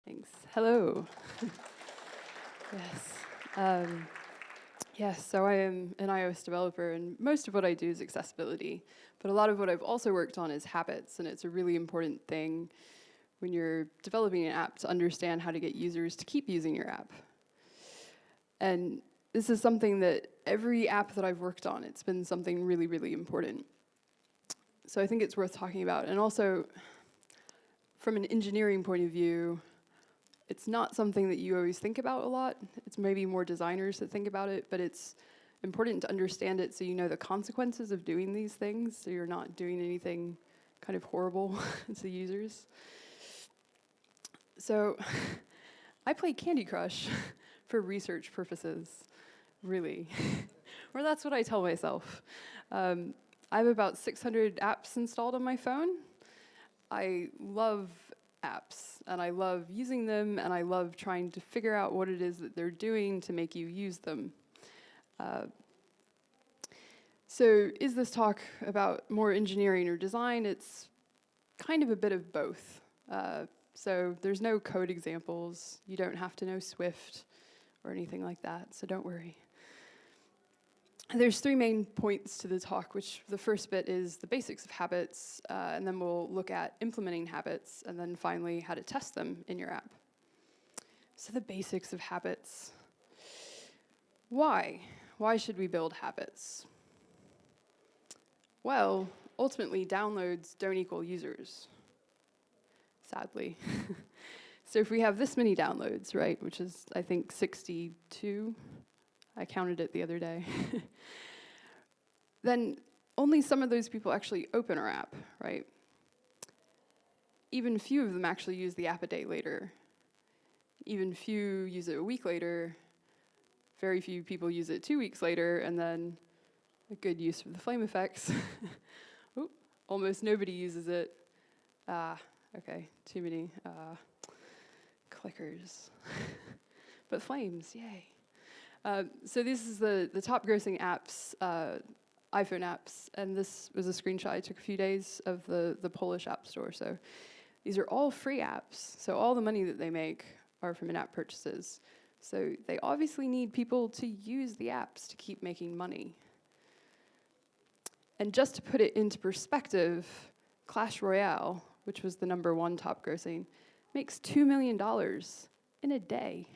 Thanks. Hello. Yes. Yes, so I am an iOS developer, and most of what I do is accessibility. But a lot of what I've also worked on is habits, and it's a really important thing when you're developing an app to understand how to get users to keep using your app. And this is something that every app that I've worked on, it's been something really, really important. So I think it's worth talking about. And also, from an engineering point of view, it's not something that you always think about a lot. It's maybe more designers that think about it, but it's important to understand it so you know the consequences of doing these things, so you're not doing anything kind of horrible to users. So I play Candy Crush for research purposes, really. Or that's what I tell myself. I have about 600 apps installed on my phone. I love apps, and I love using them, and I love trying to figure out what it is that they're doing to make you use them. So is this talk about more engineering or design? It's kind of a bit of both. So there's no code examples. You don't have to know Swift or anything like that, so don't worry. There's three main points to the talk, which the first bit is the basics of habits, and then we'll look at implementing habits, and then finally how to test them in your app. So the basics of habits. Why? Why should we build habits? Well, ultimately, downloads don't equal users, sadly. So if we have this many downloads, right, which is, I think, 62, I counted it the other day, then only some of those people actually open our app, right? Even few of them actually use the app a day later. Even few use it a week later. Very few people use it 2 weeks later, and then a good use for the flame effects. Ooh, almost nobody uses it. Okay, too many clickers. But flames, yay. So this is the top grossing apps, iPhone apps, and this was a screenshot I took a few days of the Polish app store. So these are all free apps, so all the money that they make are from in-app purchases. So they obviously need people to use the apps to keep making money. And just to put it into perspective, Clash Royale, which was the #1 top grossing, makes $2 million in a day.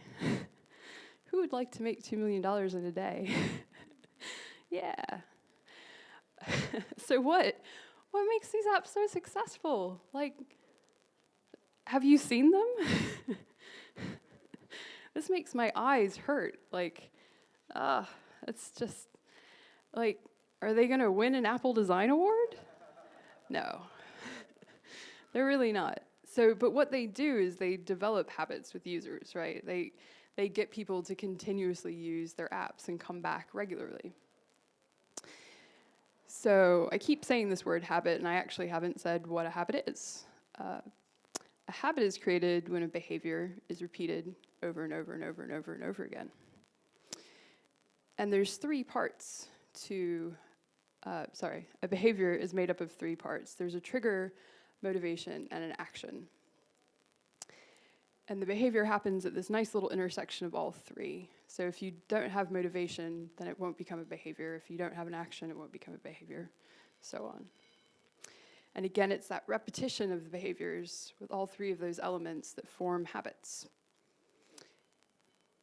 Who would like to make $2 million in a day? Yeah. So what makes these apps so successful? Like, have you seen them? This makes my eyes hurt. Like, it's just, like, are they gonna win an Apple Design Award? No. They're really not. So, but what they do is they develop habits with users, right? They get people to continuously use their apps and come back regularly. So I keep saying this word habit, and I actually haven't said what a habit is. A habit is created when a behavior is repeated over and over and over and over and over again. And there's three parts to, a behavior is made up of three parts. There's a trigger, motivation, and an action. And the behavior happens at this nice little intersection of all three. So if you don't have motivation, then it won't become a behavior. If you don't have an action, it won't become a behavior, so on. And again, it's that repetition of the behaviors with all three of those elements that form habits.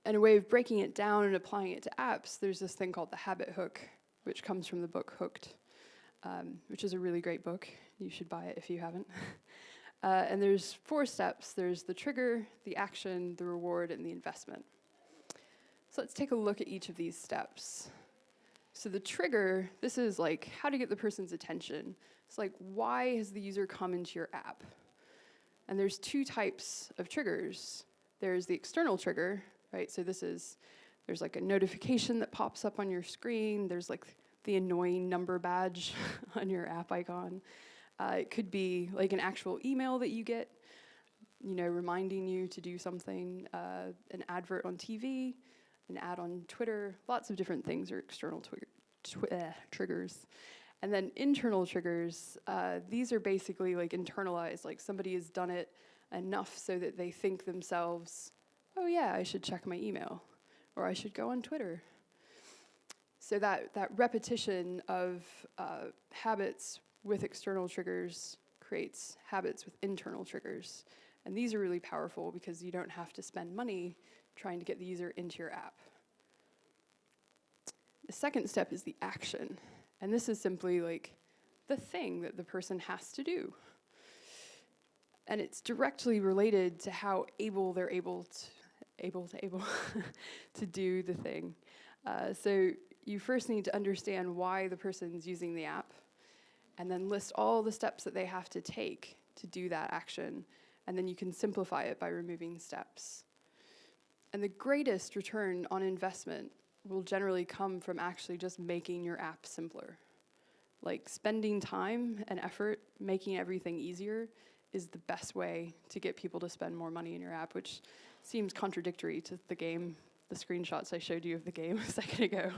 And a way of breaking it down and applying it to apps, there's this thing called the habit hook, which comes from the book Hooked, which is a really great book. You should buy it if you haven't. And there's 4 steps. There's the trigger, the action, the reward, and the investment. So let's take a look at each of these steps. So the trigger, this is like how to get the person's attention. It's like, why has the user come into your app? And there's 2 types of triggers. There's the external trigger, right? So there's like a notification that pops up on your screen. There's like the annoying number badge on your app icon. It could be like an actual email that you get, reminding you to do something, an advert on TV, an ad on Twitter. Lots of different things are external triggers. And then internal triggers, these are basically like internalized, like somebody has done it enough so that they think themselves, oh yeah, I should check my email, or I should go on Twitter. So that repetition of habits with external triggers creates habits with internal triggers. And these are really powerful because you don't have to spend money trying to get the user into your app. The second step is the action. And this is simply like the thing that the person has to do. And it's directly related to how they're able to do the thing. So you first need to understand why the person's using the app, and then list all the steps that they have to take to do that action. And then you can simplify it by removing steps. And the greatest return on investment will generally come from actually just making your app simpler. Like spending time and effort making everything easier is the best way to get people to spend more money in your app, which seems contradictory to the game, the screenshots I showed you of the game a second ago.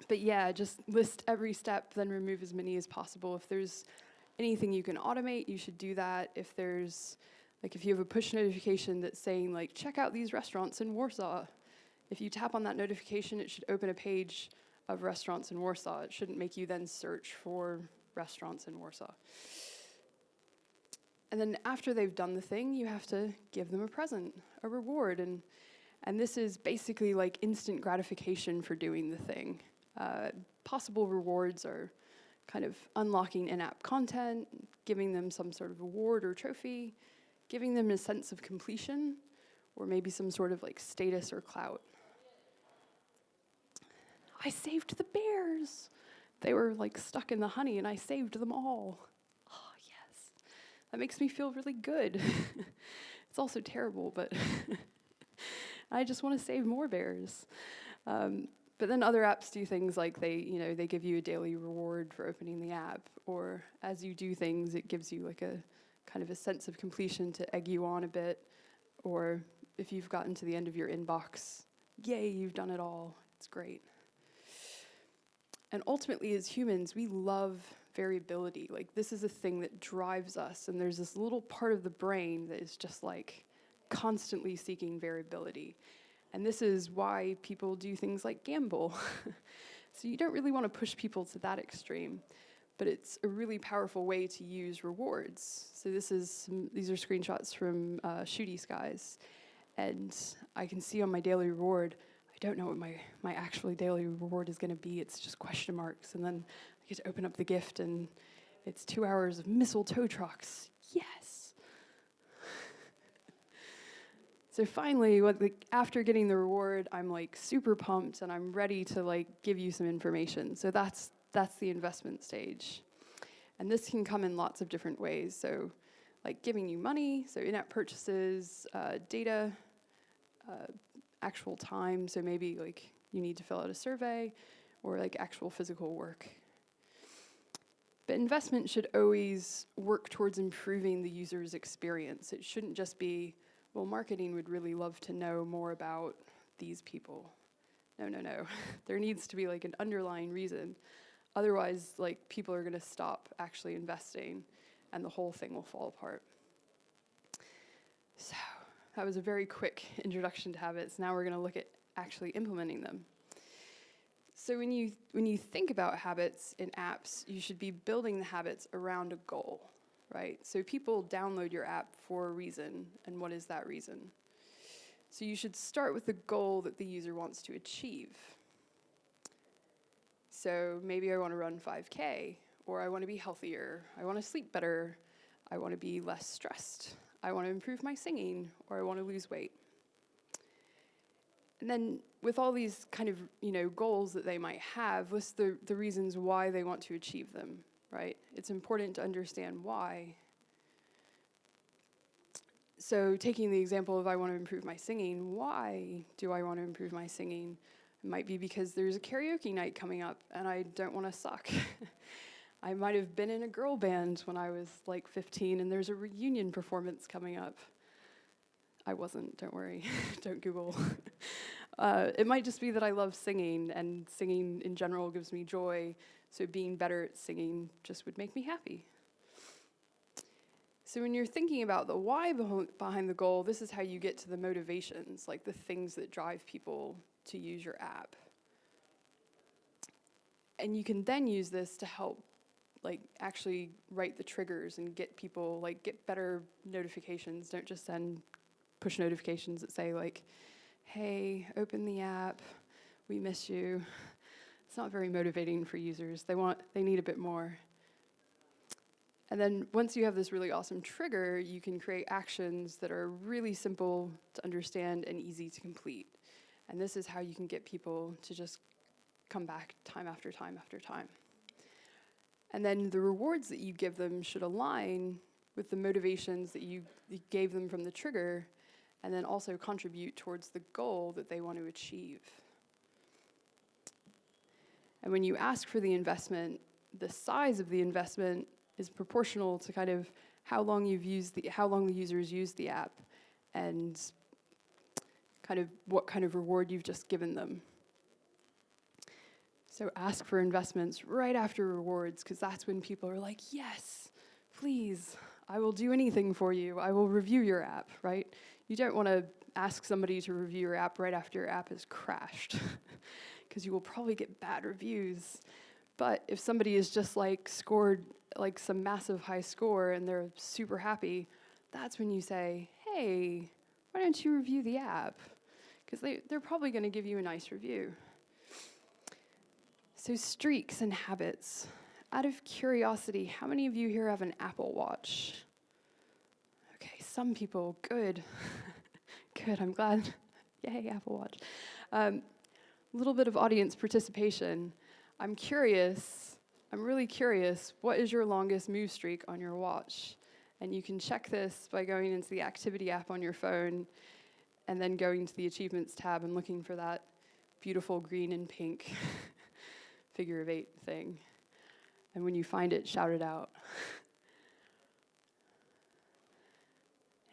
But yeah, just list every step, then remove as many as possible. If there's anything you can automate, you should do that. If you have a push notification that's saying, like, check out these restaurants in Warsaw, if you tap on that notification, it should open a page of restaurants in Warsaw. It shouldn't make you then search for restaurants in Warsaw. And then after they've done the thing, you have to give them a present, a reward. And this is basically like instant gratification for doing the thing. Possible rewards are kind of unlocking in-app content, giving them some sort of award or trophy, giving them a sense of completion, or maybe some sort of like status or clout. I saved the bears. They were like stuck in the honey and I saved them all. Oh, yes. That makes me feel really good. It's also terrible, but I just want to save more bears. But then other apps do things like they give you a daily reward for opening the app, or as you do things, it gives you like a kind of a sense of completion to egg you on a bit, or if you've gotten to the end of your inbox, yay, you've done it all. It's great. And ultimately, as humans, we love variability. Like, this is a thing that drives us, and there's this little part of the brain that is just like constantly seeking variability. And this is why people do things like gamble. So you don't really want to push people to that extreme, but it's a really powerful way to use rewards. So these are screenshots from Shooty Skies, and I can see on my daily reward, I don't know what my actually daily reward is going to be. It's just question marks, and then I get to open up the gift, and it's 2 hours of mistletoe trucks. Yes. So finally, after getting the reward, I'm like super pumped and I'm ready to like give you some information. So that's the investment stage. And this can come in lots of different ways. So like giving you money, so in-app purchases, data, actual time. So maybe like you need to fill out a survey, or like actual physical work. But investment should always work towards improving the user's experience. It shouldn't just be, well, marketing would really love to know more about these people. No. There needs to be like an underlying reason. Otherwise, like people are going to stop actually investing and the whole thing will fall apart. So that was a very quick introduction to habits. Now we're going to look at actually implementing them. So when you think about habits in apps, you should be building the habits around a goal. Right? So people download your app for a reason, and what is that reason? So you should start with the goal that the user wants to achieve. So maybe I want to run 5K, or I want to be healthier, I want to sleep better, I want to be less stressed, I want to improve my singing, or I want to lose weight. And then with all these kind of goals that they might have, list the reasons why they want to achieve them. Right? It's important to understand why. So taking the example of I want to improve my singing, why do I want to improve my singing? It might be because there's a karaoke night coming up and I don't want to suck. I might have been in a girl band when I was like 15 and there's a reunion performance coming up. I wasn't, don't worry, don't Google. It might just be that I love singing, and singing in general gives me joy, so being better at singing just would make me happy. So when you're thinking about the why behind the goal, this is how you get to the motivations, like the things that drive people to use your app. And you can then use this to help like actually write the triggers and get people, like get better notifications. Don't just send push notifications that say like, hey, open the app, we miss you. It's not very motivating for users. They need a bit more. And then once you have this really awesome trigger, you can create actions that are really simple to understand and easy to complete. And this is how you can get people to just come back time after time after time. And then the rewards that you give them should align with the motivations that you gave them from the trigger, and then also contribute towards the goal that they want to achieve. And when you ask for the investment, the size of the investment is proportional to kind of how long the users use the app and kind of what kind of reward you've just given them. So ask for investments right after rewards, because that's when people are like, yes, please, I will do anything for you. I will review your app, right? You don't want to ask somebody to review your app right after your app has crashed, because you will probably get bad reviews. But if somebody has just like scored like some massive high score and they're super happy, that's when you say, hey, why don't you review the app? Because they're probably going to give you a nice review. So streaks and habits. Out of curiosity, how many of you here have an Apple Watch? Okay, some people, good. Good, I'm glad. Yay, Apple Watch. A little bit of audience participation. I'm really curious, what is your longest move streak on your watch? And you can check this by going into the activity app on your phone and then going to the achievements tab and looking for that beautiful green and pink figure of 8 thing. And when you find it, shout it out.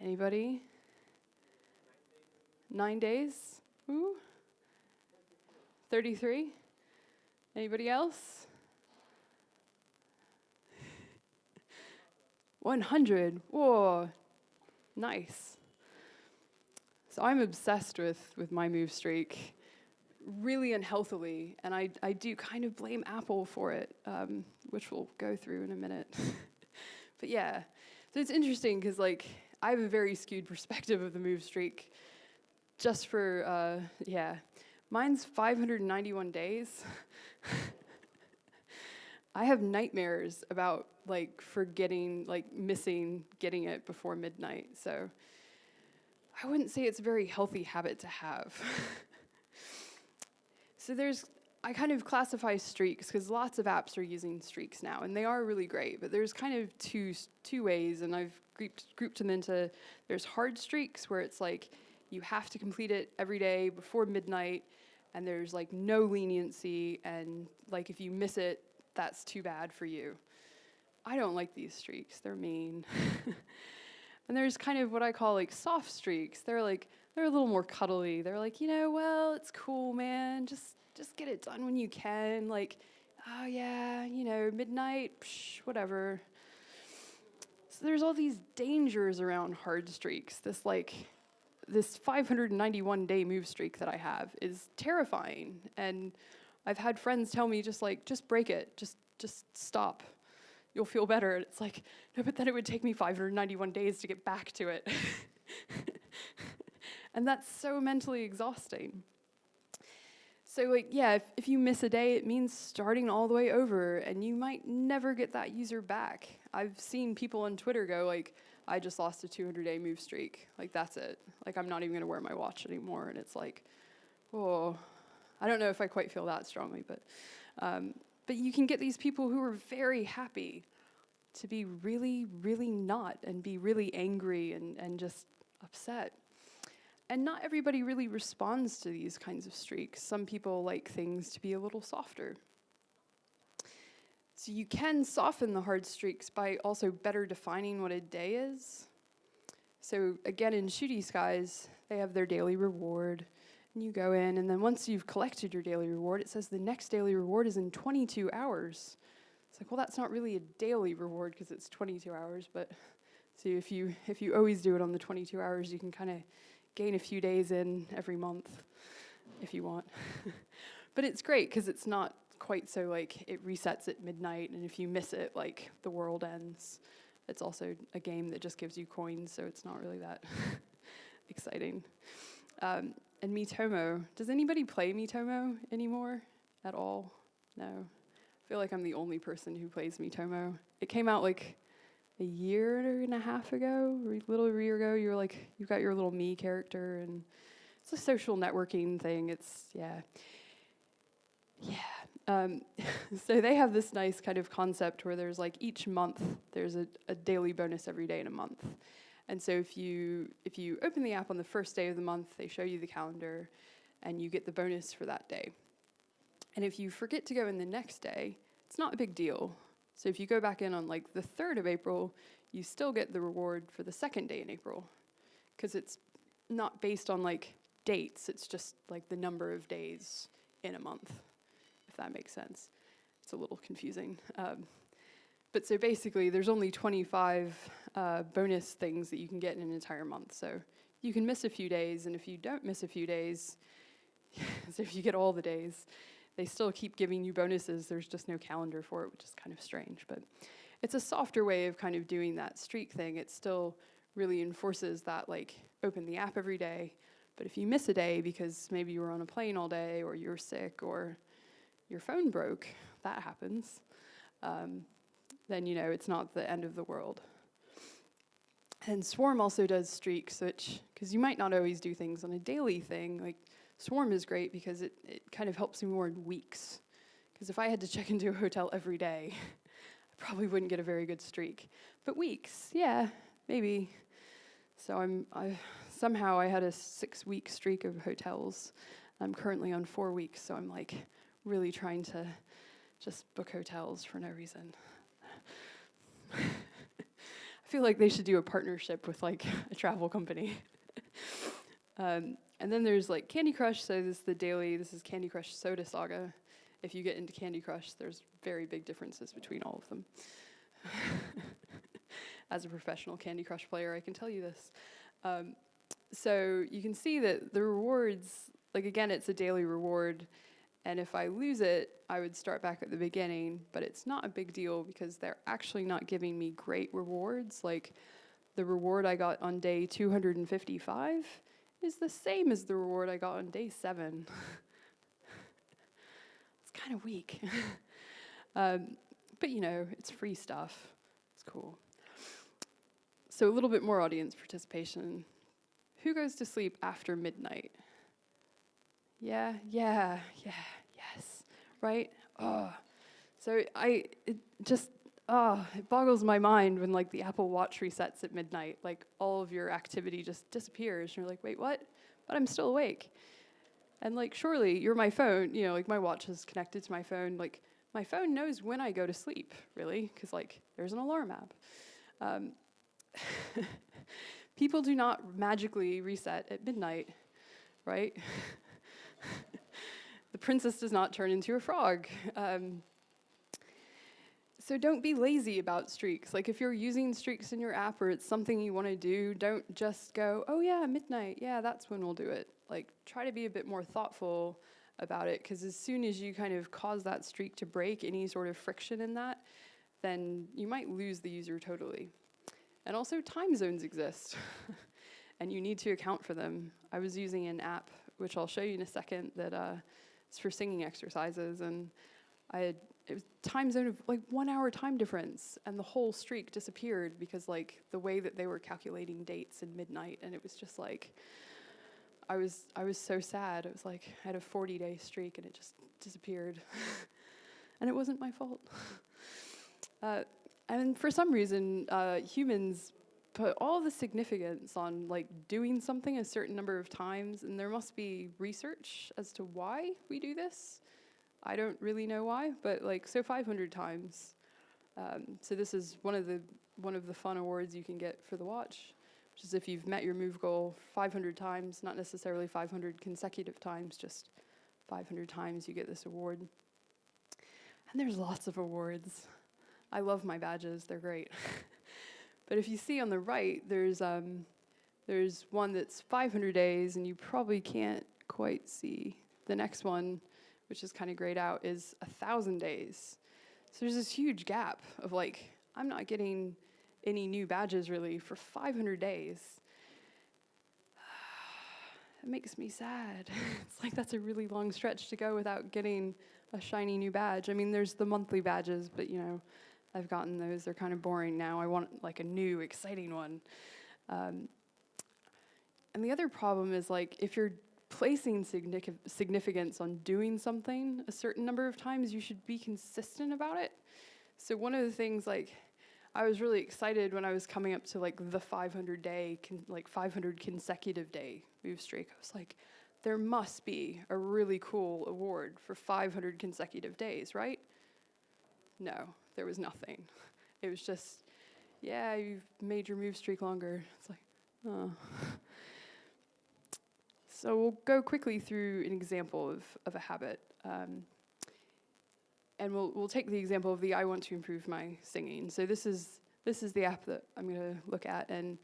Anybody? 9 days? Ooh. 33? Anybody else? 100. Whoa. Nice. So I'm obsessed with my move streak, really unhealthily, and I do kind of blame Apple for it, which we'll go through in a minute. But yeah, so it's interesting because like I have a very skewed perspective of the move streak. Just for mine's 591 days. I have nightmares about like forgetting, like missing getting it before midnight. So I wouldn't say it's a very healthy habit to have. So I kind of classify streaks because lots of apps are using streaks now, and they are really great, but there's kind of two ways, and I've grouped them into, there's hard streaks where it's like you have to complete it every day before midnight, and there's like no leniency, and like if you miss it, that's too bad for you. I don't like these streaks, they're mean. And there's kind of what I call like soft streaks. They're a little more cuddly. They're like, well, it's cool, man. Just get it done when you can. Like, oh yeah, midnight, whatever. So there's all these dangers around hard streaks. This 591-day move streak that I have is terrifying. And I've had friends tell me just break it, just stop. You'll feel better. And it's like, no, but then it would take me 591 days to get back to it. And that's so mentally exhausting. So if you miss a day, it means starting all the way over, and you might never get that user back. I've seen people on Twitter go like, I just lost a 200-day move streak. Like, that's it. Like, I'm not even going to wear my watch anymore. And it's like, oh, I don't know if I quite feel that strongly, but you can get these people who are very happy to be really, really not, and be really angry and just upset. And not everybody really responds to these kinds of streaks. Some people like things to be a little softer. So you can soften the hard streaks by also better defining what a day is. So again, in Shooty Skies, they have their daily reward. And you go in, and then once you've collected your daily reward, it says the next daily reward is in 22 hours. It's like, well, that's not really a daily reward because it's 22 hours, but So if you always do it on the 22 hours, you can kind of gain a few days in every month if you want. But it's great because it's not quite so like it resets at midnight, and if you miss it, like the world ends. It's also a game that just gives you coins, so it's not really that exciting. And Mitomo, does anybody play Mitomo anymore at all? No. I feel like I'm the only person who plays Mitomo. It came out like a year and a half ago, or a little over a year ago. You're like, you've got your little me character, and it's a social networking thing. It's, yeah. So they have this nice kind of concept where there's like each month, there's a daily bonus every day in a month. And so if you open the app on the first day of the month, they show you the calendar, and you get the bonus for that day. And if you forget to go in the next day, it's not a big deal. So if you go back in on like the 3rd of April, you still get the reward for the 2nd day in April, because it's not based on like dates, it's just like the number of days in a month, if that makes sense. It's a little confusing. But so basically, there's only 25 bonus things that you can get in an entire month. So you can miss a few days, and if you don't miss a few days, so if you get all the days, they still keep giving you bonuses. There's just no calendar for it, which is kind of strange. But it's a softer way of kind of doing that streak thing. It still really enforces that, like, open the app every day. But if you miss a day because maybe you were on a plane all day, or you're sick, or your phone broke, that happens, then you know it's not the end of the world. And Swarm also does streaks, which, because you might not always do things on a daily thing, like Swarm is great because it kind of helps me more in weeks. Because if I had to check into a hotel every day, I probably wouldn't get a very good streak. But weeks, yeah, maybe. So somehow I had a 6-week streak of hotels. I'm currently on 4 weeks, so I'm like really trying to just book hotels for no reason. I feel like they should do a partnership with like a travel company. And then there's like Candy Crush, so this is Candy Crush Soda Saga. If you get into Candy Crush, there's very big differences between all of them. As a professional Candy Crush player, I can tell you this. So you can see that the rewards, like again, it's a daily reward, and if I lose it, I would start back at the beginning, but it's not a big deal because they're actually not giving me great rewards. Like the reward I got on day 255 is the same as the reward I got on day 7. It's kind of weak. But you know, it's free stuff. It's cool. So a little bit more audience participation. Who goes to sleep after midnight? Yeah, yes, right? Oh, so it boggles my mind when like the Apple Watch resets at midnight, like all of your activity just disappears. And you're like, wait, what? But I'm still awake. And like, surely you're my phone, you know, like my watch is connected to my phone. Like my phone knows when I go to sleep, really, because like there's an alarm app. People do not magically reset at midnight, right? The princess does not turn into a frog. So don't be lazy about streaks. Like if you're using streaks in your app or it's something you want to do, don't just go, oh yeah, midnight, yeah, that's when we'll do it. Like try to be a bit more thoughtful about it, because as soon as you kind of cause that streak to break, any sort of friction in that, then you might lose the user totally. And also time zones exist, and you need to account for them. I was using an app, which I'll show you in a second, that is for singing exercises, and it was time zone of like 1 hour time difference, and the whole streak disappeared because like the way that they were calculating dates in midnight, and it was just like, I was so sad. It was like I had a 40-day streak and it just disappeared, and it wasn't my fault. And for some reason, humans put all the significance on like doing something a certain number of times, and there must be research as to why we do this. I don't really know why, but like, so 500 times. So this is one of the fun awards you can get for the watch, which is if you've met your move goal 500 times, not necessarily 500 consecutive times, just 500 times you get this award. And there's lots of awards. I love my badges, they're great. But if you see on the right, there's one that's 500 days, and you probably can't quite see. The next one, which is kind of grayed out, is 1,000 days. So there's this huge gap of like, I'm not getting any new badges really for 500 days. It makes me sad. It's like that's a really long stretch to go without getting a shiny new badge. I mean, there's the monthly badges, but you know, I've gotten those. They're kind of boring now. I want like a new, exciting one. And the other problem is like, if you're placing significance on doing something a certain number of times, you should be consistent about it. So one of the things, like, I was really excited when I was coming up to like the 500 consecutive day move streak. I was like, there must be a really cool award for 500 consecutive days, right? No, there was nothing. It was just, yeah, you've made your move streak longer. It's like, oh. So we'll go quickly through an example of a habit. And we'll take the example of the I want to improve my singing. So this is the app that I'm going to look at, and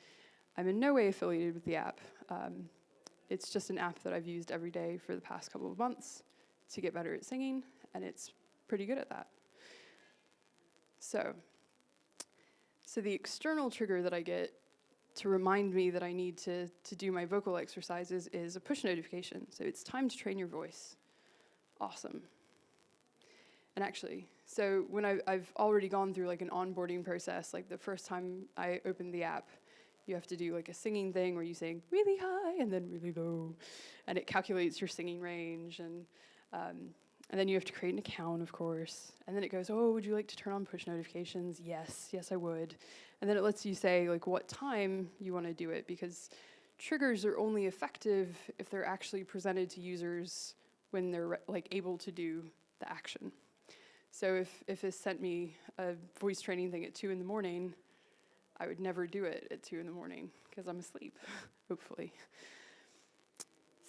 I'm in no way affiliated with the app. It's just an app that I've used every day for the past couple of months to get better at singing, and it's pretty good at that. So the external trigger that I get to remind me that I need to do my vocal exercises is a push notification. So it's time to train your voice. Awesome. And actually, so when I've already gone through like an onboarding process, like the first time I opened the app, you have to do like a singing thing where you sing really high and then really low, and it calculates your singing range, and then you have to create an account, of course, and then it goes, oh, would you like to turn on push notifications? Yes, I would. And then it lets you say like what time you want to do it, because triggers are only effective if they're actually presented to users when they're like able to do the action. So if it sent me a voice training thing at 2 in the morning, I would never do it at 2 in the morning because I'm asleep, hopefully.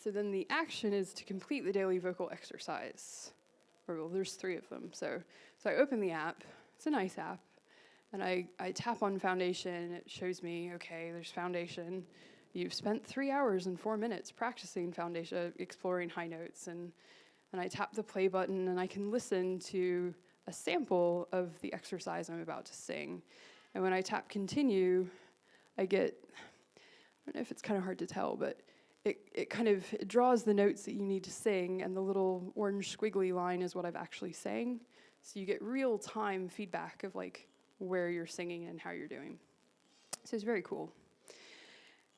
So then the action is to complete the daily vocal exercise. Well, there's 3 of them. So I open the app. It's a nice app. And I tap on foundation. It shows me, okay, there's foundation. You've spent 3 hours and 4 minutes practicing foundation, exploring high notes. And I tap the play button, and I can listen to a sample of the exercise I'm about to sing. And when I tap continue, I get, I don't know if it's kind of hard to tell, but it draws the notes that you need to sing, and the little orange squiggly line is what I've actually sang. So you get real-time feedback of like where you're singing and how you're doing. So it's very cool.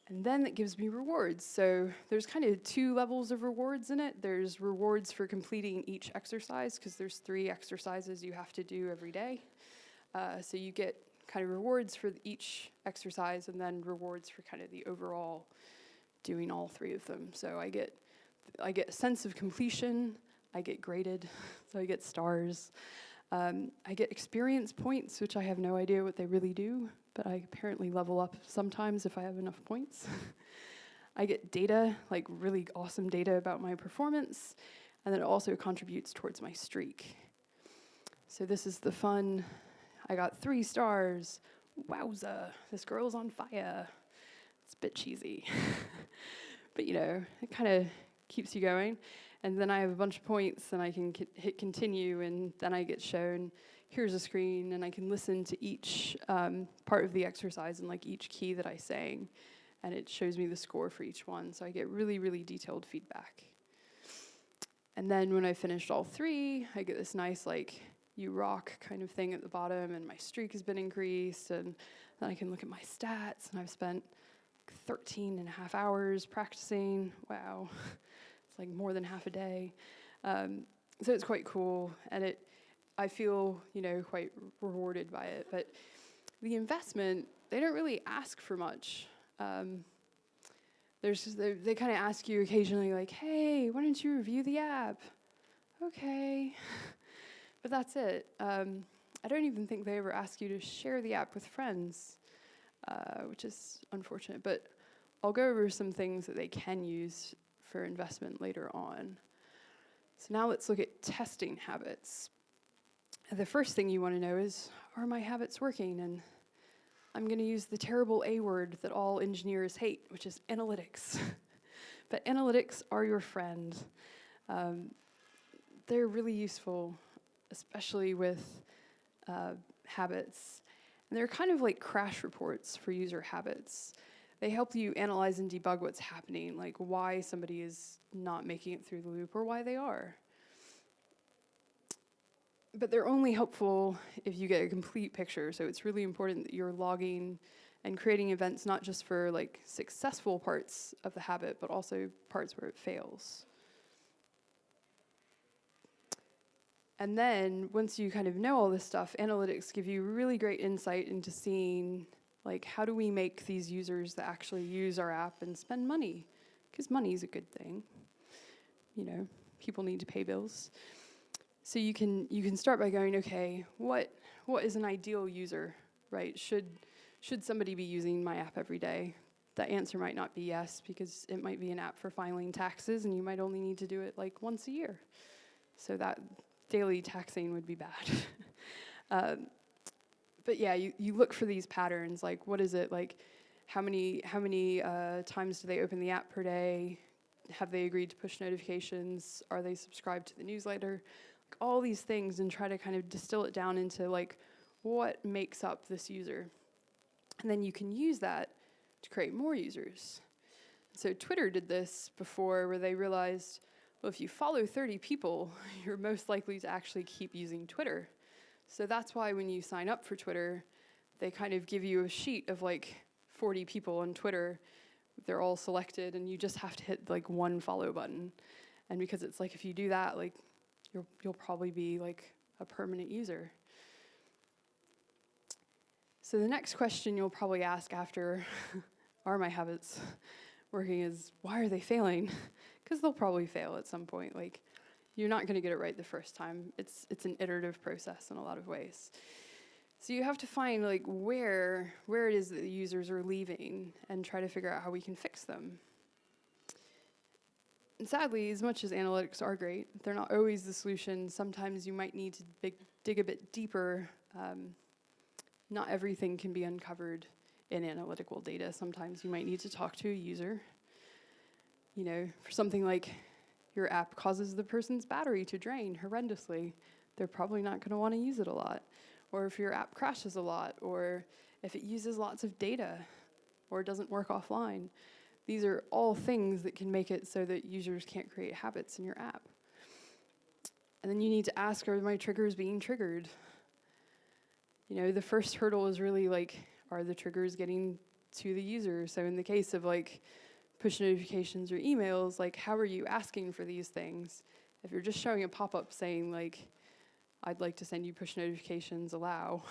And then it gives me rewards. So there's kind of 2 levels of rewards in it. There's rewards for completing each exercise, because there's 3 exercises you have to do every day. So you get kind of rewards for each exercise, and then rewards for kind of the overall doing all 3 of them. So I get a sense of completion. I get graded, so I get stars. I get experience points, which I have no idea what they really do, but I apparently level up sometimes if I have enough points. I get data, like really awesome data about my performance, and then it also contributes towards my streak. So this is the fun. I got 3 stars. Wowza, this girl's on fire. It's a bit cheesy. But you know, it kind of keeps you going. And then I have a bunch of points, and I can hit continue, and then I get shown, here's a screen, and I can listen to each part of the exercise and like each key that I sang, and it shows me the score for each one. So I get really, really detailed feedback. And then when I finished all 3, I get this nice like you rock kind of thing at the bottom, and my streak has been increased, and then I can look at my stats, and I've spent 13 and a half hours practicing. Wow. Like more than half a day. So it's quite cool, and I feel, quite rewarded by it. But the investment, they don't really ask for much. They kind of ask you occasionally, like, hey, why don't you review the app? Okay. But that's it. I don't even think they ever ask you to share the app with friends, which is unfortunate. But I'll go over some things that they can use for investment later on. So now let's look at testing habits. The first thing you want to know is, are my habits working? And I'm going to use the terrible A word that all engineers hate, which is analytics. But analytics are your friend. They're really useful, especially with habits. And they're kind of like crash reports for user habits. They help you analyze and debug what's happening, like why somebody is not making it through the loop or why they are. But they're only helpful if you get a complete picture. So it's really important that you're logging and creating events not just for like successful parts of the habit, but also parts where it fails. And then once you kind of know all this stuff, analytics give you really great insight into seeing like how do we make these users that actually use our app and spend money? Because money is a good thing. You know, people need to pay bills. So you can start by going, okay, what is an ideal user, right? Should somebody be using my app every day? The answer might not be yes, because it might be an app for filing taxes, and you might only need to do it like once a year. So that daily taxing would be bad. But yeah, you look for these patterns, like what is it, like how many times do they open the app per day? Have they agreed to push notifications? Are they subscribed to the newsletter? All these things, and try to kind of distill it down into like what makes up this user. And then you can use that to create more users. So Twitter did this before, where they realized, well, if you follow 30 people, you're most likely to actually keep using Twitter. So that's why when you sign up for Twitter, they kind of give you a sheet of like 40 people on Twitter. They're all selected, and you just have to hit like one follow button. And because it's like if you do that, like you'll probably be like a permanent user. So the next question you'll probably ask after, are my habits working, is why are they failing? Because they'll probably fail at some point. Like, you're not going to get it right the first time. It's an iterative process in a lot of ways. So you have to find like where it is that the users are leaving and try to figure out how we can fix them. And sadly, as much as analytics are great, they're not always the solution. Sometimes you might need to dig a bit deeper. Not everything can be uncovered in analytical data. Sometimes you might need to talk to a user. You know, for something like your app causes the person's battery to drain horrendously, they're probably not going to want to use it a lot. Or if your app crashes a lot, or if it uses lots of data, or doesn't work offline. These are all things that can make it so that users can't create habits in your app. And then you need to ask, are my triggers being triggered? You know, the first hurdle is really like, are the triggers getting to the user? So in the case of like push notifications or emails, like how are you asking for these things? If you're just showing a pop-up saying like, I'd like to send you push notifications, allow,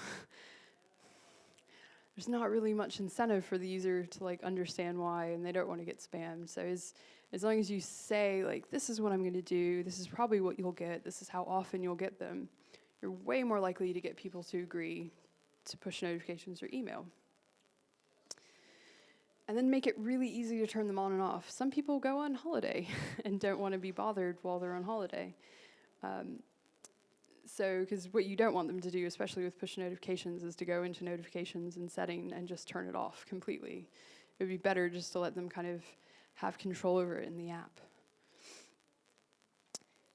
there's not really much incentive for the user to like understand why, and they don't want to get spammed. So as long as you say like, this is what I'm going to do, this is probably what you'll get, this is how often you'll get them, you're way more likely to get people to agree to push notifications or email. And then make it really easy to turn them on and off. Some people go on holiday and don't want to be bothered while they're on holiday. So, because what you don't want them to do, especially with push notifications, is to go into notifications and setting and just turn it off completely. It would be better just to let them kind of have control over it in the app.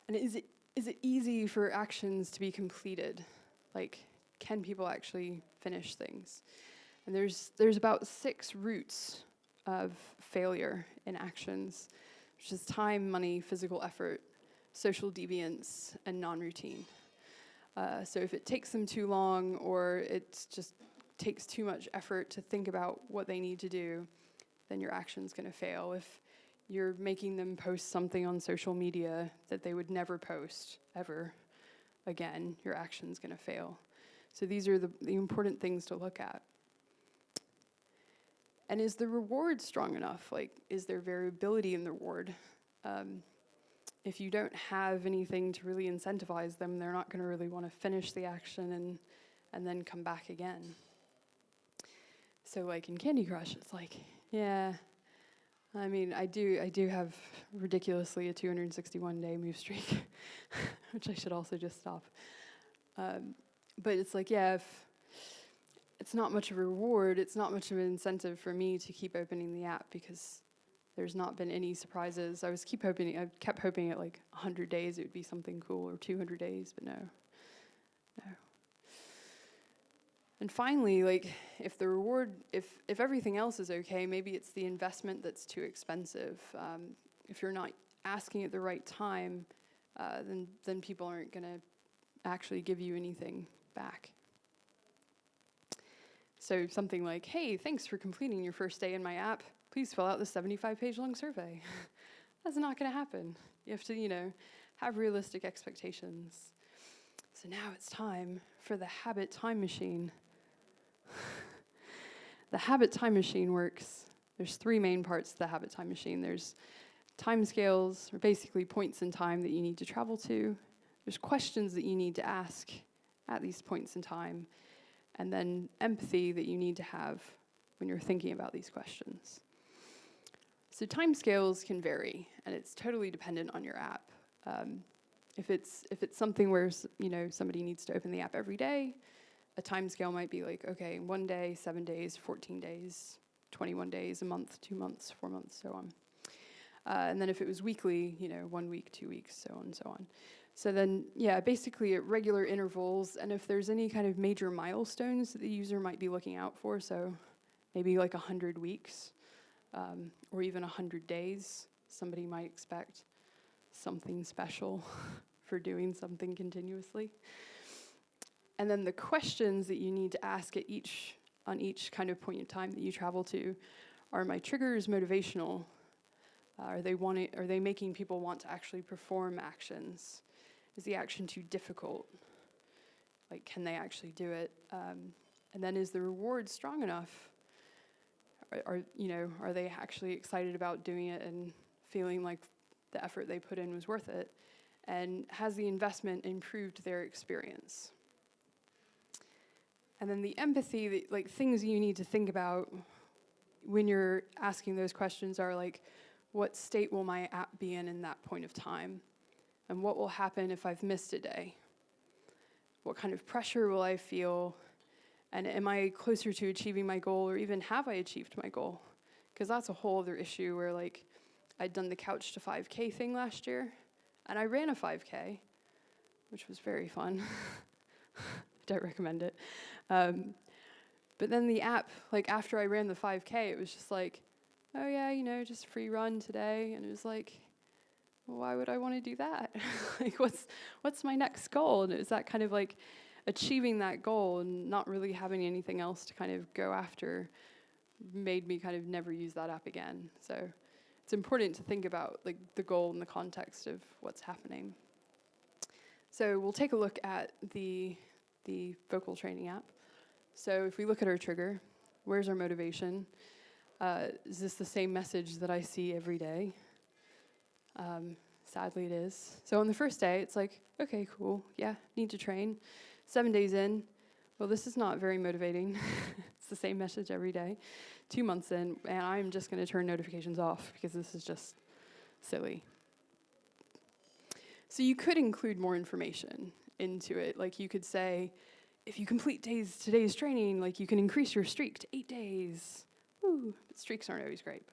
And is it easy for actions to be completed? Like, can people actually finish things? And there's about 6 roots of failure in actions, which is time, money, physical effort, social deviance, and non-routine. So if it takes them too long, or it just takes too much effort to think about what they need to do, then your action's going to fail. If you're making them post something on social media that they would never post ever again, your action's going to fail. So these are the important things to look at. And is the reward strong enough? Like, is there variability in the reward? If you don't have anything to really incentivize them, they're not going to really want to finish the action and then come back again. So like in Candy Crush, it's like, yeah, I mean, I do have ridiculously a 261-day move streak, which I should also just stop. But it's like, yeah, it's not much of a reward, it's not much of an incentive for me to keep opening the app because there's not been any surprises. I kept hoping at like 100 days it would be something cool, or 200 days, but no. And finally, like, if the reward, if everything else is okay, maybe it's the investment that's too expensive. If you're not asking at the right time, then people aren't gonna actually give you anything back. So something like, hey, thanks for completing your first day in my app. Please fill out the 75-page long survey. That's not gonna happen. You have to, have realistic expectations. So now it's time for the habit time machine. The habit time machine works. There's 3 main parts to the habit time machine. There's timescales, or basically points in time that you need to travel to. There's questions that you need to ask at these points in time. And then empathy that you need to have when you're thinking about these questions. So timescales can vary, and it's totally dependent on your app. If it's something where somebody needs to open the app every day, a timescale might be like, okay, 1 day, 7 days, 14 days, 21 days, a month, 2 months, 4 months, so on. And then if it was weekly, 1 week, 2 weeks, so on and so on. So then, basically at regular intervals, and if there's any kind of major milestones that the user might be looking out for, so maybe like 100 weeks, or even 100 days, somebody might expect something special for doing something continuously. And then the questions that you need to ask on each kind of point in time that you travel to, are my triggers motivational? Are they making people want to actually perform actions? Is the action too difficult? Like, can they actually do it? And then is the reward strong enough? Are they actually excited about doing it and feeling like the effort they put in was worth it? And has the investment improved their experience? And then the empathy, like things you need to think about when you're asking those questions are like, what state will my app be in that point of time? And what will happen if I've missed a day? What kind of pressure will I feel? And am I closer to achieving my goal, or even have I achieved my goal? Because that's a whole other issue where like I'd done the couch to 5K thing last year, and I ran a 5K, which was very fun. Don't recommend it. But then the app, like after I ran the 5K, it was just like, oh yeah, just free run today. And it was like, well, why would I want to do that? Like, what's my next goal? And it was that kind of like achieving that goal and not really having anything else to kind of go after made me kind of never use that app again. So it's important to think about like the goal in the context of what's happening. So we'll take a look at the vocal training app. So if we look at our trigger, where's our motivation? Is this the same message that I see every day? Sadly, it is. So on the first day, it's like, okay, cool, yeah, need to train. 7 days in, well, this is not very motivating. It's the same message every day. 2 months in, and I'm just going to turn notifications off because this is just silly. So you could include more information into it. Like you could say, if you complete today's training, like you can increase your streak to 8 days. Woo, but streaks aren't always great.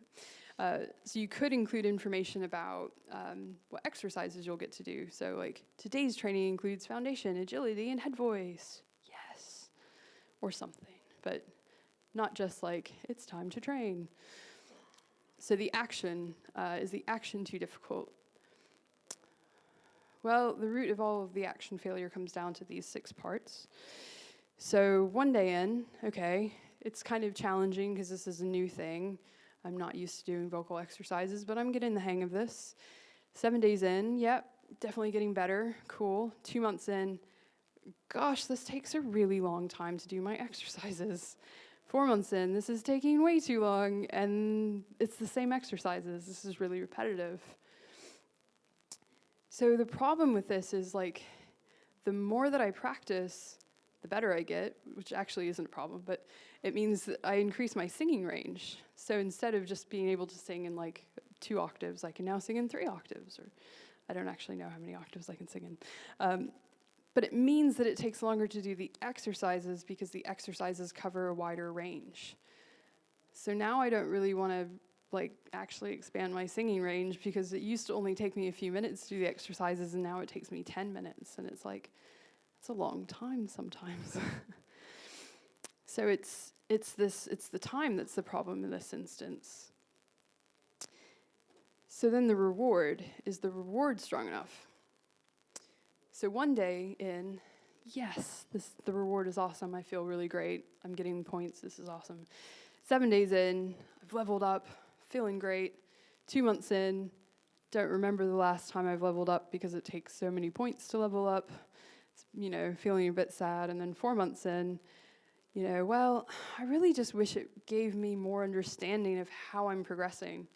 So you could include information about what exercises you'll get to do. So like today's training includes foundation, agility, and head voice. Yes, or something, but not just like it's time to train. So the action, is the action too difficult? Well, the root of all of the action failure comes down to these 6 parts. So 1 day in, okay, it's kind of challenging because this is a new thing. I'm not used to doing vocal exercises, but I'm getting the hang of this. 7 days in, yep, definitely getting better, cool. 2 months in, gosh, this takes a really long time to do my exercises. 4 months in, this is taking way too long, and it's the same exercises. This is really repetitive. So the problem with this is like, the more that I practice, the better I get, which actually isn't a problem, but it means that I increase my singing range. So instead of just being able to sing in like 2 octaves, I can now sing in 3 octaves, or I don't actually know how many octaves I can sing in. But but it means that it takes longer to do the exercises because the exercises cover a wider range. So now I don't really want to like actually expand my singing range because it used to only take me a few minutes to do the exercises, and now it takes me 10 minutes, and it's like, it's a long time sometimes. So it's the time that's the problem in this instance. So then the reward, is the reward strong enough? So one day in, yes, the reward is awesome, I feel really great, I'm getting points, this is awesome. 7 days in, I've leveled up, feeling great. 2 months in, don't remember the last time I've leveled up because it takes so many points to level up. It's, you know, feeling a bit sad. And then 4 months in, you know, well, I really just wish it gave me more understanding of how I'm progressing.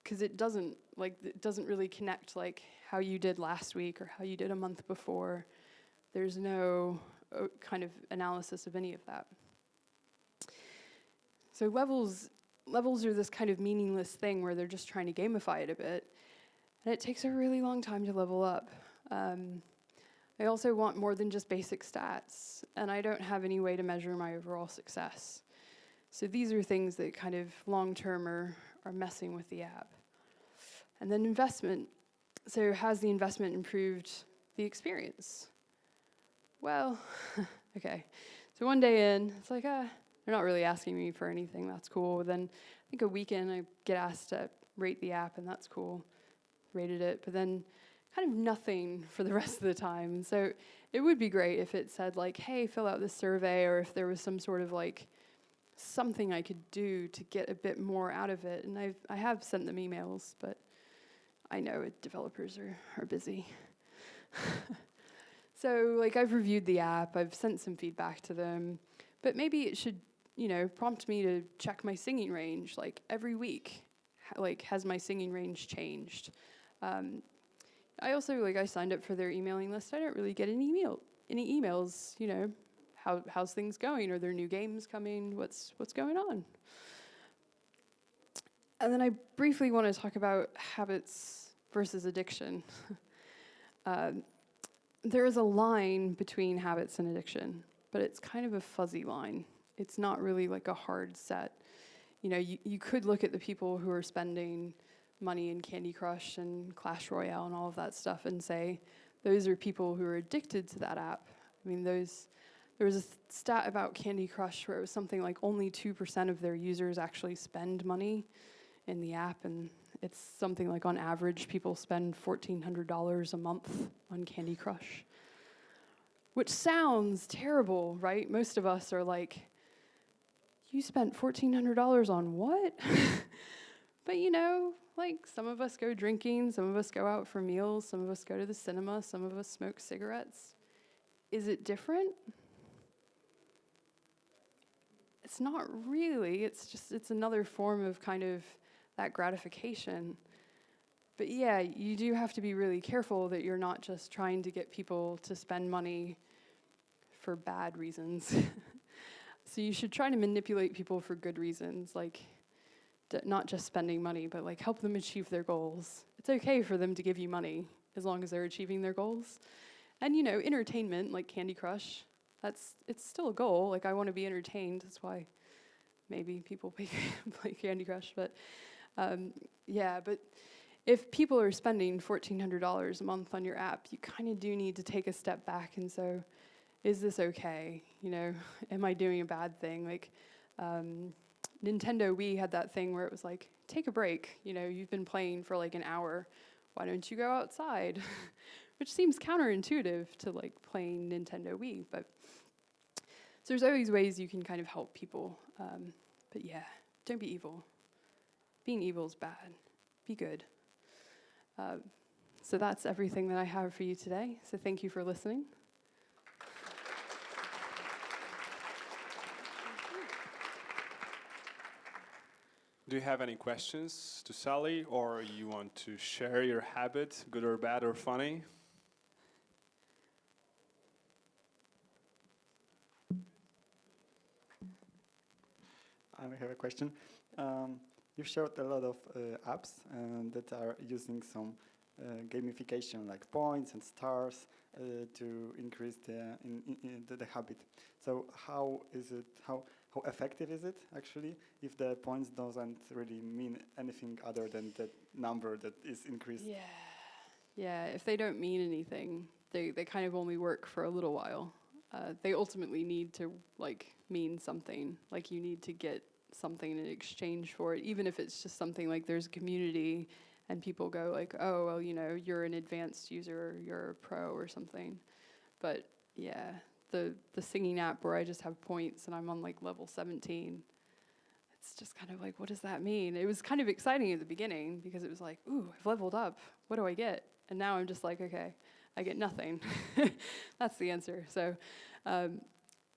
Because it doesn't really connect like how you did last week or how you did a month before. There's no kind of analysis of any of that. So levels are this kind of meaningless thing where they're just trying to gamify it a bit. And it takes a really long time to level up. I also want more than just basic stats, and I don't have any way to measure my overall success. So these are things that kind of long-term are messing with the app. And then investment. So has the investment improved the experience? Well, okay. So one day in, it's like, they're not really asking me for anything, that's cool. Then I think a week in, I get asked to rate the app, and that's cool. Rated it, but then kind of nothing for the rest of the time. And so it would be great if it said like, hey, fill out this survey, or if there was some sort of like something I could do to get a bit more out of it. And I have sent them emails, but I know developers are busy. So like I've reviewed the app, I've sent some feedback to them, but maybe it should, you know, prompt me to check my singing range like every week. Like, has my singing range changed? I also, I signed up for their emailing list. I don't really get any emails, you know, how's things going? Are there new games coming? What's going on? And then I briefly want to talk about habits versus addiction. There is a line between habits and addiction, but it's kind of a fuzzy line. It's not really like a hard set. You know, you could look at the people who are spending money in Candy Crush and Clash Royale and all of that stuff and say, those are people who are addicted to that app. I mean, there was a stat about Candy Crush where it was something like only 2% of their users actually spend money in the app, and it's something like on average people spend $1,400 a month on Candy Crush. Which sounds terrible, right? Most of us are like, you spent $1,400 on what? But you know, like some of us go drinking, some of us go out for meals, some of us go to the cinema, some of us smoke cigarettes. Is it different? It's not really. It's another form of kind of that gratification. But yeah, you do have to be really careful that you're not just trying to get people to spend money for bad reasons. So you should try to manipulate people for good reasons, like not just spending money, but like help them achieve their goals. It's okay for them to give you money as long as they're achieving their goals. And you know, entertainment, like Candy Crush, it's still a goal. Like I want to be entertained. That's why maybe people play Candy Crush. But yeah, but if people are spending $1,400 a month on your app, you kind of do need to take a step back and so, is this okay? You know, am I doing a bad thing? Like, Nintendo Wii had that thing where it was like, take a break. You know, you've been playing for like an hour. Why don't you go outside? Which seems counterintuitive to like playing Nintendo Wii. But so there's always ways you can kind of help people. But yeah, don't be evil. Being evil is bad. Be good. So that's everything that I have for you today. So thank you for listening. Do you have any questions to Sally, or you want to share your habit, good or bad or funny? I have a question. You showed a lot of apps that are using some gamification like points and stars to increase the habit. So how is it? How effective is it actually if the points doesn't really mean anything other than the number that is increased? Yeah. If they don't mean anything, they kind of only work for a little while. They ultimately need to mean something. Like you need to get something in exchange for it, even if it's just something like there's a community and people go like, oh, well, you're an advanced user, you're a pro or something. But yeah, the singing app where I just have points and I'm on level 17, it's just kind of what does that mean? It was kind of exciting at the beginning because it was like, ooh, I've leveled up. What do I get? And now I'm just like, okay, I get nothing. That's the answer. So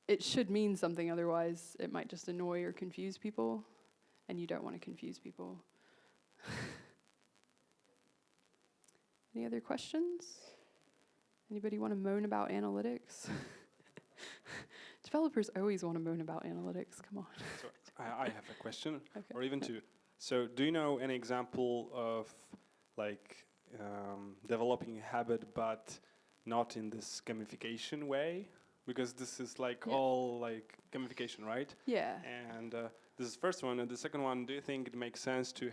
it should mean something, otherwise it might just annoy or confuse people, and you don't want to confuse people. Any other questions? Anybody want to moan about analytics? Developers always want to moan about analytics, come on. So I have a question, Okay. or even two. So do you know any example of developing a habit but not in this gamification way? Because this is all gamification, right? Yeah. And this is the first one. And the second one, do you think it makes sense to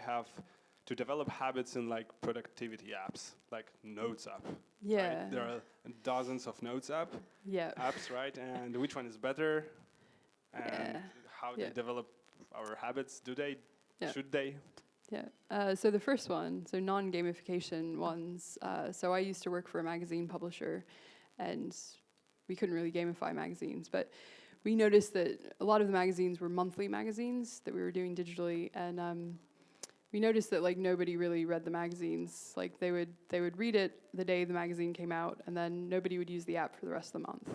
develop habits in productivity apps, like Notes app? Yeah. Right? There are dozens of Notes apps, right? And which one is better? And how they develop our habits? Do they? Yeah. Should they? Yeah. So the first one, so non-gamification ones. So I used to work for a magazine publisher, and we couldn't really gamify magazines, but we noticed that a lot of the magazines were monthly magazines that we were doing digitally, and we noticed that nobody really read the magazines. They would read it the day the magazine came out, and then nobody would use the app for the rest of the month,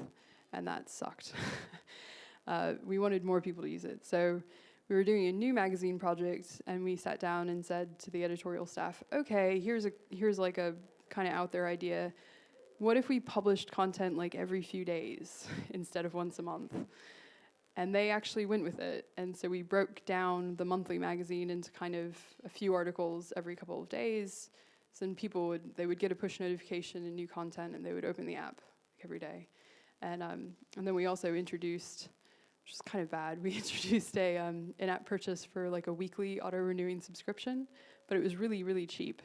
and that sucked. We wanted more people to use it, so we were doing a new magazine project, and we sat down and said to the editorial staff, okay, here's a kind of out there idea. What if we published content every few days instead of once a month? And they actually went with it. And so we broke down the monthly magazine into kind of a few articles every couple of days. So then people would get a push notification and new content, and they would open the app every day. And then we also introduced, which is kind of bad, we introduced a in-app purchase for a weekly auto-renewing subscription, but it was really, really cheap.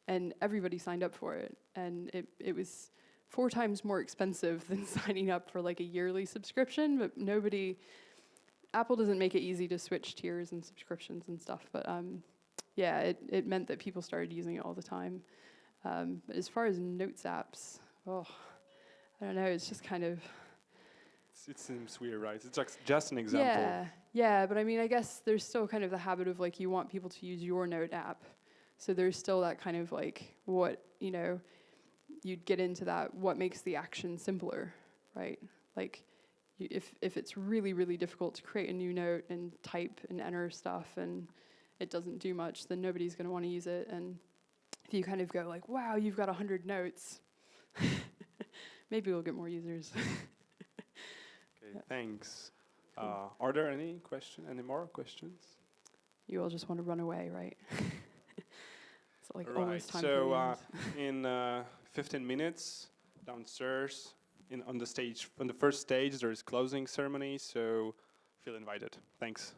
And everybody signed up for it. And it was 4 times more expensive than signing up for a yearly subscription, but Apple doesn't make it easy to switch tiers and subscriptions and stuff, but it meant that people started using it all the time. But as far as Notes apps, I don't know, it's just kind of... It seems weird, right? It's just an example. Yeah, but I mean, I guess there's still kind of the habit of you want people to use your Note app. So there's still that kind of what, you'd get into that, what makes the action simpler, right? If it's really, really difficult to create a new note and type and enter stuff and it doesn't do much, then nobody's going to want to use it. And if you kind of go wow, you've got 100 notes, maybe we'll get more users. Okay, thanks. Are there any more questions? You all just want to run away, right? So Right. almost time So for the end. in 15 minutes downstairs on the first stage, there is closing ceremony. So feel invited. Thanks.